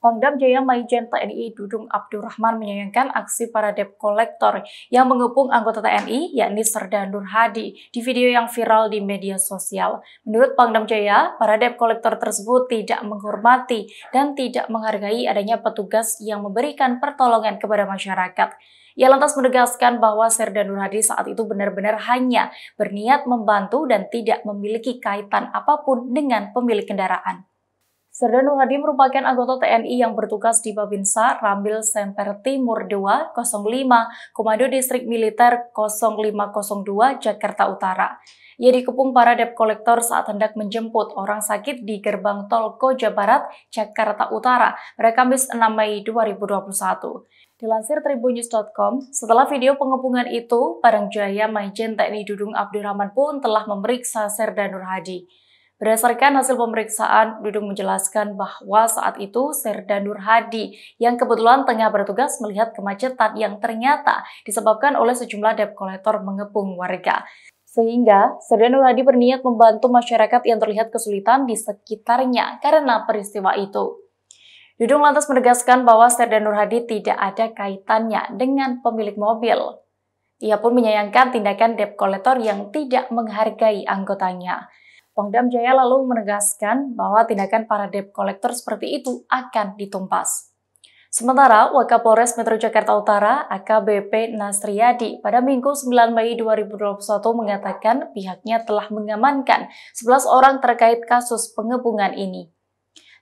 Pangdam Jaya Maijen TNI Dudung Abdurrahman menyayangkan aksi para debt collector yang mengepung anggota TNI, yakni Serda Nur Hadi, di video yang viral di media sosial. Menurut Pangdam Jaya, para debt collector tersebut tidak menghormati dan tidak menghargai adanya petugas yang memberikan pertolongan kepada masyarakat. Ia lantas menegaskan bahwa Serda Nur Hadi saat itu benar-benar hanya berniat membantu dan tidak memiliki kaitan apapun dengan pemilik kendaraan. Serda Nur Hadi merupakan anggota TNI yang bertugas di Babinsa Rambil Semper Timur 205, Komando Distrik Militer 0502, Jakarta Utara. Ia dikepung para debt collector saat hendak menjemput orang sakit di gerbang tol Koja Barat, Jakarta Utara pada Kamis 6 Mei 2021. Dilansir tribunnews.com, setelah video pengepungan itu, Pangdam Jaya Maijen TNI Dudung Abdurrahman pun telah memeriksa Serda Nur Hadi. Berdasarkan hasil pemeriksaan, Dudung menjelaskan bahwa saat itu Serda Nur Hadi yang kebetulan tengah bertugas melihat kemacetan yang ternyata disebabkan oleh sejumlah debt collector mengepung warga. Sehingga Serda Nur Hadi berniat membantu masyarakat yang terlihat kesulitan di sekitarnya karena peristiwa itu. Dudung lantas menegaskan bahwa Serda Nur Hadi tidak ada kaitannya dengan pemilik mobil. Ia pun menyayangkan tindakan debt collector yang tidak menghargai anggotanya. Pangdam Jaya lalu menegaskan bahwa tindakan para debt collector seperti itu akan ditumpas. Sementara, Wakapolres Metro Jakarta Utara AKBP Nasriyadi pada Minggu 9 Mei 2021 mengatakan pihaknya telah mengamankan 11 orang terkait kasus pengepungan ini.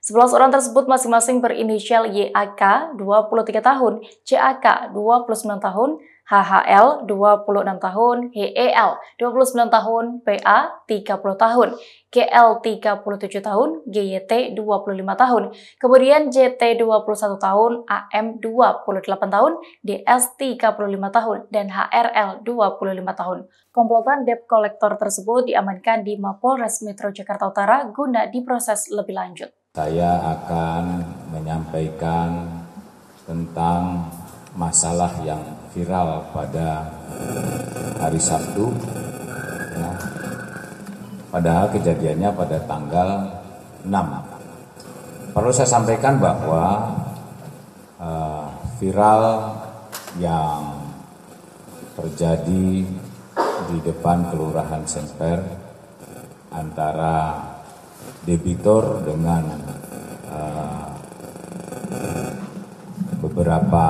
11 orang tersebut masing-masing berinisial YAK 23 tahun, CAK 29 tahun, HHL 26 tahun, HEL 29 tahun, PA 30 tahun, GL 37 tahun, GYT 25 tahun, kemudian JT 21 tahun, AM 28 tahun, DS 35 tahun, dan HRL 25 tahun. Komplotan debt collector tersebut diamankan di Mapolres Metro Jakarta Utara guna diproses lebih lanjut. Saya akan menyampaikan tentang masalah yang viral pada hari Sabtu, ya. Padahal kejadiannya pada tanggal 6. Perlu saya sampaikan bahwa viral yang terjadi di depan Kelurahan Semper antara debitur dengan beberapa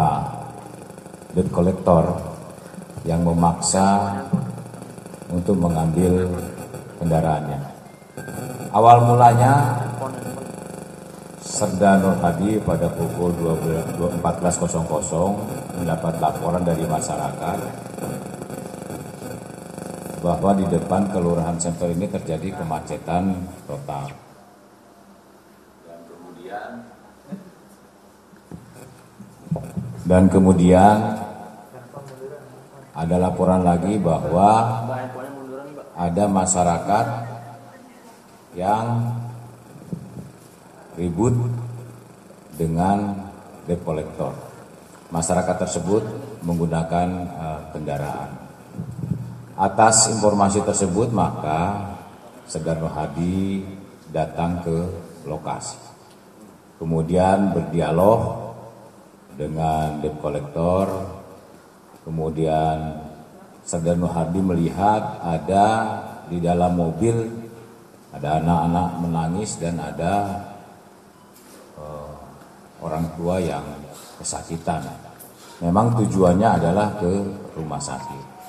debt collector yang memaksa untuk mengambil kendaraannya. Awal mulanya Serda Nur Hadi pada pukul 14.00 mendapat laporan dari masyarakat bahwa di depan Kelurahan Semper ini terjadi kemacetan total. Dan kemudian ada laporan lagi bahwa ada masyarakat yang ribut dengan debt collector. Masyarakat tersebut menggunakan kendaraan. Atas informasi tersebut maka Serda Nur Hadi datang ke lokasi. Kemudian berdialog dengan debt collector. Kemudian Serda Nur Hadi melihat ada di dalam mobil ada anak-anak menangis dan ada orang tua yang kesakitan. Memang tujuannya adalah ke rumah sakit.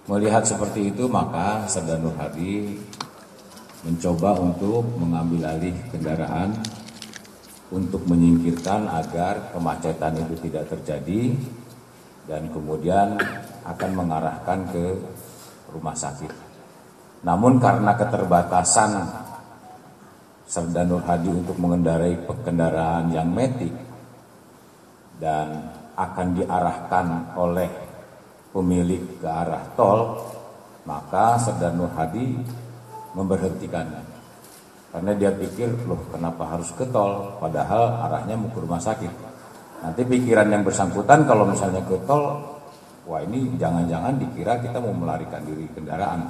Melihat seperti itu maka Serda Nur Hadi mencoba untuk mengambil alih kendaraan untuk menyingkirkan agar kemacetan itu tidak terjadi dan kemudian akan mengarahkan ke rumah sakit. Namun karena keterbatasan Serda Nur Hadi untuk mengendarai kendaraan yang metik dan akan diarahkan oleh pemilik ke arah tol, maka Serda Nur Hadi memberhentikannya. Karena dia pikir, loh kenapa harus ke tol, padahal arahnya mau ke rumah sakit. Nanti pikiran yang bersangkutan kalau misalnya ke tol, wah ini jangan-jangan dikira kita mau melarikan diri kendaraan.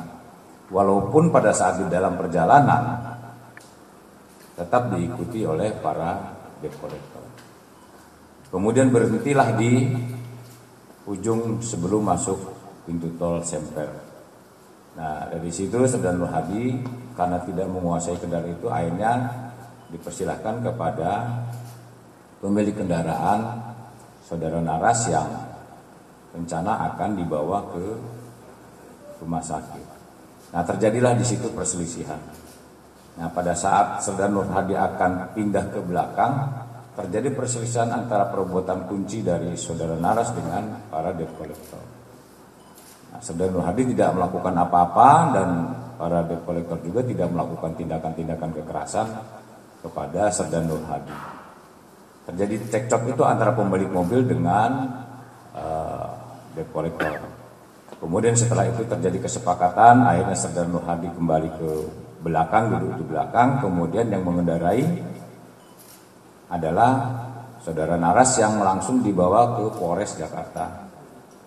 Walaupun pada saat di dalam perjalanan, tetap diikuti oleh para debt collector. Kemudian berhentilah di ujung sebelum masuk pintu tol Semper. Nah, dari situ Saudara Nur Hadi karena tidak menguasai kendaraan itu, akhirnya dipersilahkan kepada pemilik kendaraan Saudara Naras yang rencana akan dibawa ke rumah sakit. Nah, terjadilah di situ perselisihan. Nah, pada saat Saudara Nur Hadi akan pindah ke belakang, terjadi perselisihan antara perebutan kunci dari Saudara Naras dengan para debt collector. Nah, Saudara Nur Hadi tidak melakukan apa-apa dan para debt collector juga tidak melakukan tindakan-tindakan kekerasan kepada Saudara Nur Hadi. Terjadi cekcok itu antara pemilik mobil dengan debt collector. Kemudian setelah itu terjadi kesepakatan, akhirnya Saudara Nur Hadi kembali ke belakang, duduk di belakang. Kemudian yang mengendarai adalah Saudara Naras yang langsung dibawa ke Polres Jakarta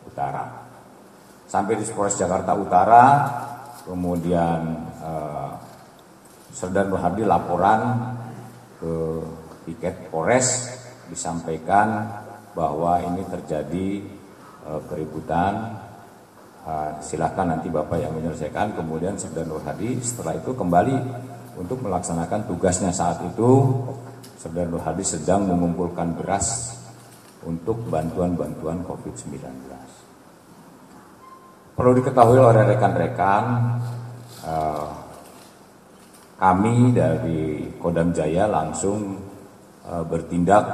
Utara. Sampai di Polres Jakarta Utara, kemudian Saudara Nur Hadi laporan ke piket Polres, disampaikan bahwa ini terjadi keributan. Silakan nanti Bapak yang menyelesaikan. Kemudian Saudara Nur Hadi setelah itu kembali untuk melaksanakan tugasnya. Saat itu Saudara Nur Hadi sedang mengumpulkan beras untuk bantuan-bantuan COVID-19. Perlu diketahui oleh rekan-rekan, kami dari Kodam Jaya langsung bertindak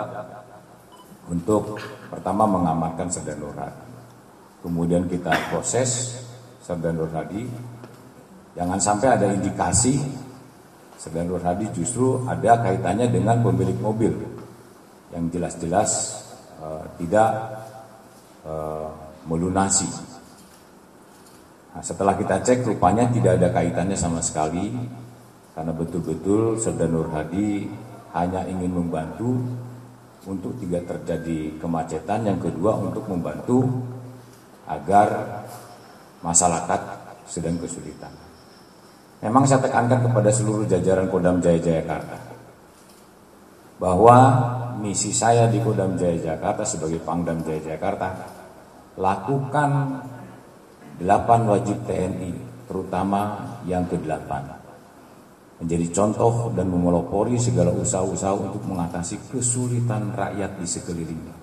untuk pertama mengamankan Saudara Nur Hadi. Kemudian kita proses Saudara Nur Hadi. Jangan sampai ada indikasi Saudara Nur Hadi justru ada kaitannya dengan pemilik mobil yang jelas-jelas tidak melunasi. Nah, setelah kita cek rupanya tidak ada kaitannya sama sekali, karena betul-betul Saudara Nur Hadi hanya ingin membantu untuk tidak terjadi kemacetan. Yang kedua untuk membantu agar masyarakat sedang kesulitan. Memang saya tekankan kepada seluruh jajaran Kodam Jaya Jakarta bahwa misi saya di Kodam Jaya Jakarta sebagai Pangdam Jaya Jakarta, lakukan 8 wajib TNI, terutama yang ke-8, menjadi contoh dan memelopori segala usaha-usaha untuk mengatasi kesulitan rakyat di sekelilingnya.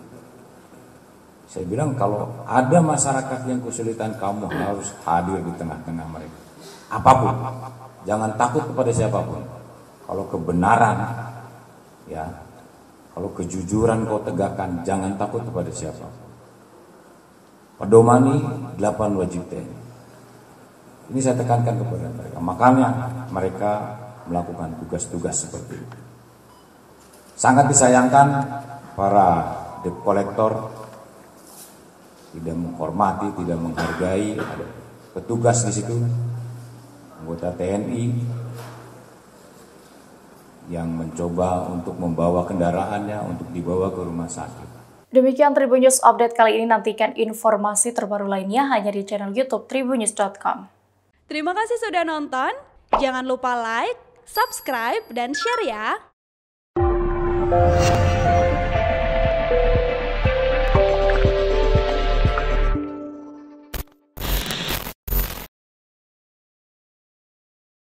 Saya bilang kalau ada masyarakat yang kesulitan, kamu harus hadir di tengah-tengah mereka. Apapun, jangan takut kepada siapapun. Kalau kebenaran, ya, kalau kejujuran kau tegakkan, jangan takut kepada siapapun. Pedomani 8 wajib TNI. Ini saya tekankan kepada mereka. Makanya mereka melakukan tugas-tugas seperti itu. Sangat disayangkan para debt collector tidak menghormati, tidak menghargai. Ada petugas di situ, anggota TNI yang mencoba untuk membawa kendaraannya untuk dibawa ke rumah sakit. Demikian Tribun News Update kali ini. Nantikan informasi terbaru lainnya hanya di channel YouTube tribunnews.com. Terima kasih sudah nonton. Jangan lupa like, subscribe, dan share ya.